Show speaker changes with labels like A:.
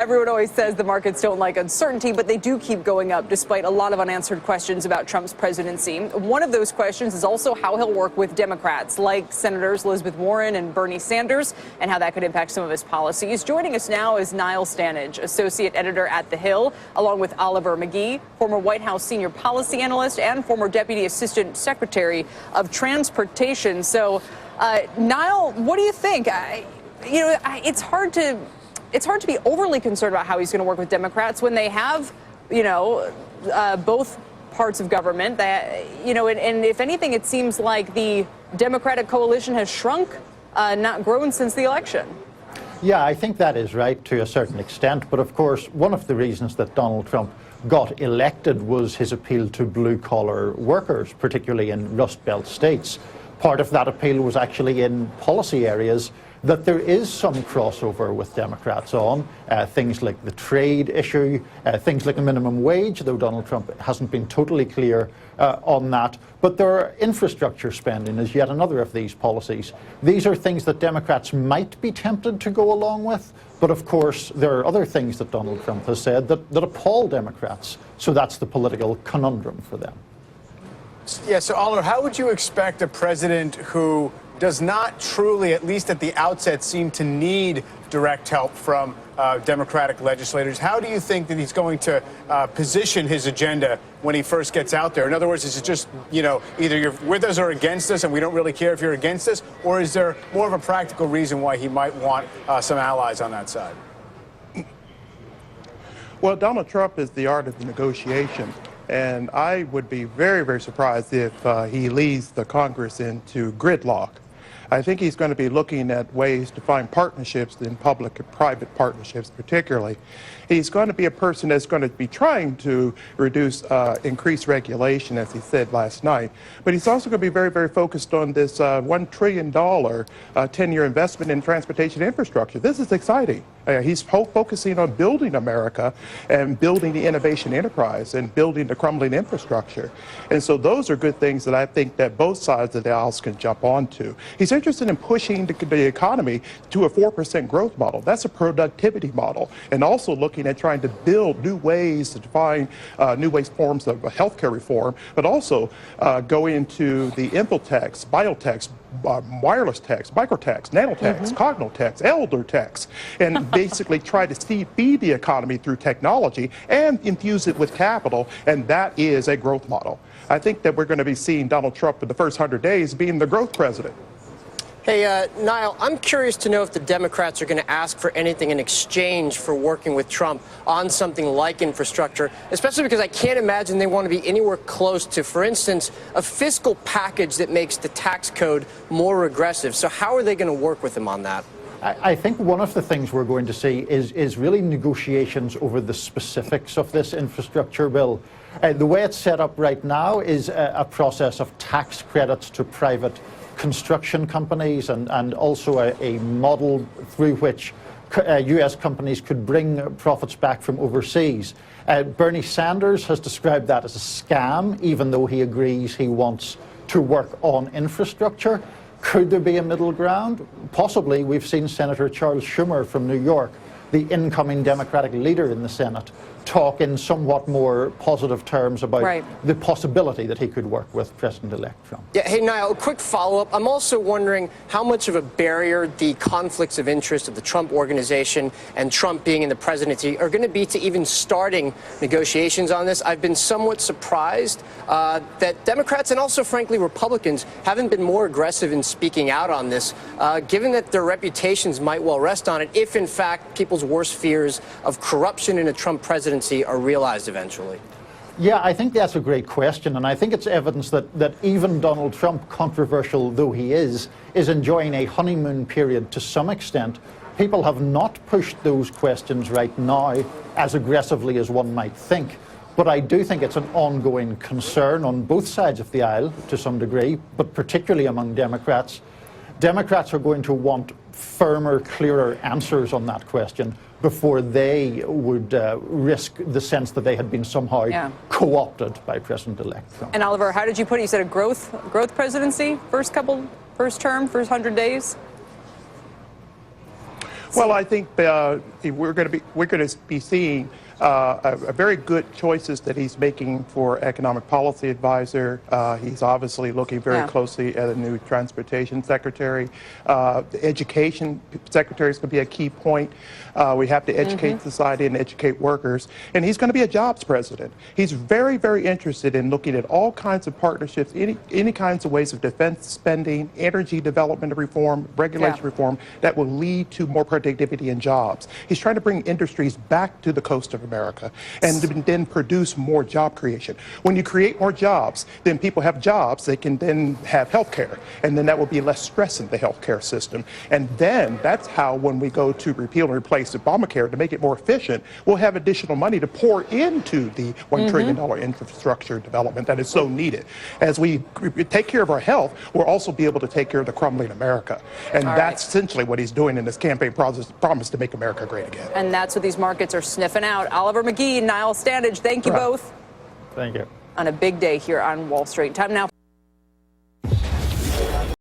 A: Everyone always says the markets don't like uncertainty, but they do keep going up despite a lot of unanswered questions about Trump's presidency. One of those questions is also how he'll work with Democrats like Senators Elizabeth Warren and Bernie Sanders, and how that could impact some of his policies. Joining us now is Niall Stanage, associate editor at The Hill, along with Oliver McGee, former White House senior policy analyst and former deputy assistant secretary of transportation. So, Niall, what do you think? It's hard to be overly concerned about how he's going to work with Democrats when they have, both parts of government. And if anything, it seems like the Democratic coalition has shrunk, not grown since the election.
B: Yeah, I think that is right to a certain extent. But of course, one of the reasons that Donald Trump got elected was his appeal to blue-collar workers, particularly in Rust Belt states. Part of that appeal was actually in policy areas that there is some crossover with Democrats on, things like the trade issue, things like the minimum wage, though Donald Trump hasn't been totally clear on that. But there are infrastructure spending is yet another of these policies. These are things that Democrats might be tempted to go along with, but of course there are other things that Donald Trump has said that appall Democrats. So that's the political conundrum for them.
C: Yeah, so Oliver, how would you expect a president who does not truly, at least at the outset, seem to need direct help from Democratic legislators? How do you think that he's going to position his agenda when he first gets out there? In other words, is it just, either you're with us or against us and we don't really care if you're against us? Or is there more of a practical reason why he might want some allies on that side?
D: Well, Donald Trump is the art of the negotiation. And I would be very, very surprised if he leads the Congress into gridlock. I think he's going to be looking at ways to find partnerships in public and private partnerships particularly. He's going to be a person that's going to be trying to reduce increased regulation, as he said last night. But he's also going to be very, very focused on this $1 trillion 10-year investment in transportation infrastructure. This is exciting. He's focusing on building America and building the innovation enterprise and building the crumbling infrastructure. And so those are good things that I think that both sides of the aisle can jump onto. He's interested in pushing the economy to a 4% growth model. That's a productivity model. And also looking at trying to build new ways to find forms of healthcare reform, but also go into the infotechs, biotechs, wireless techs, microtechs, nanotechs, cognotechs, elder techs, and basically try to feed the economy through technology and infuse it with capital, and that is a growth model. I think that we're going to be seeing Donald Trump in the first 100 days being the growth president.
E: Hey, Niall, I'm curious to know if the Democrats are going to ask for anything in exchange for working with Trump on something like infrastructure, especially because I can't imagine they want to be anywhere close to, for instance, a fiscal package that makes the tax code more regressive. So how are they going to work with him on that?
B: I think one of the things we're going to see is really negotiations over the specifics of this infrastructure bill. The way it's set up right now is a process of tax credits to private construction companies and also a model through which US companies could bring profits back from overseas. Bernie Sanders has described that as a scam, even though he agrees he wants to work on infrastructure. Could there be a middle ground? Possibly. We've seen Senator Charles Schumer from New York, the incoming Democratic leader in the Senate, talk in somewhat more positive terms about the possibility that he could work with President-elect Trump.
E: Yeah, hey, Niall, a quick follow-up. I'm also wondering how much of a barrier the conflicts of interest of the Trump organization and Trump being in the presidency are going to be to even starting negotiations on this. I've been somewhat surprised that Democrats and also, frankly, Republicans haven't been more aggressive in speaking out on this, given that their reputations might well rest on it if, in fact, people's worst fears of corruption in a Trump presidency are realized eventually.
B: Yeah, I think that's a great question, and I think it's evidence that even Donald Trump, controversial though he is enjoying a honeymoon period to some extent. People have not pushed those questions right now as aggressively as one might think. But I do think it's an ongoing concern on both sides of the aisle to some degree, but particularly among Democrats. Democrats are going to want firmer, clearer answers on that question before they would risk the sense that they had been somehow co-opted by President-elect Trump.
A: And Oliver, how did you put it? You said a growth presidency, first term, first 100 days?
D: Well, I think we're going to be seeing a very good choices that he's making for economic policy advisor. He's obviously looking very closely at a new transportation secretary. The education secretary is going to be a key point. We have to educate society and educate workers. And he's going to be a jobs president. He's very, very interested in looking at all kinds of partnerships, any kinds of ways of defense spending, energy development reform, regulation reform that will lead to more productivity and jobs. He's trying to bring industries back to the coast of America and then produce more job creation. When you create more jobs, then people have jobs, they can then have health care, and then that will be less stress in the health care system. And then that's how, when we go to repeal and replace Obamacare to make it more efficient, we'll have additional money to pour into the $1 trillion infrastructure development that is so needed. As we take care of our health, we'll also be able to take care of the crumbling America. And that's essentially what he's doing in this campaign promise to make America great again.
A: And that's what these markets are sniffing out. Oliver McGee, Niall Stanage, thank you both.
B: Thank you.
A: On a big day here on Wall Street. Time now.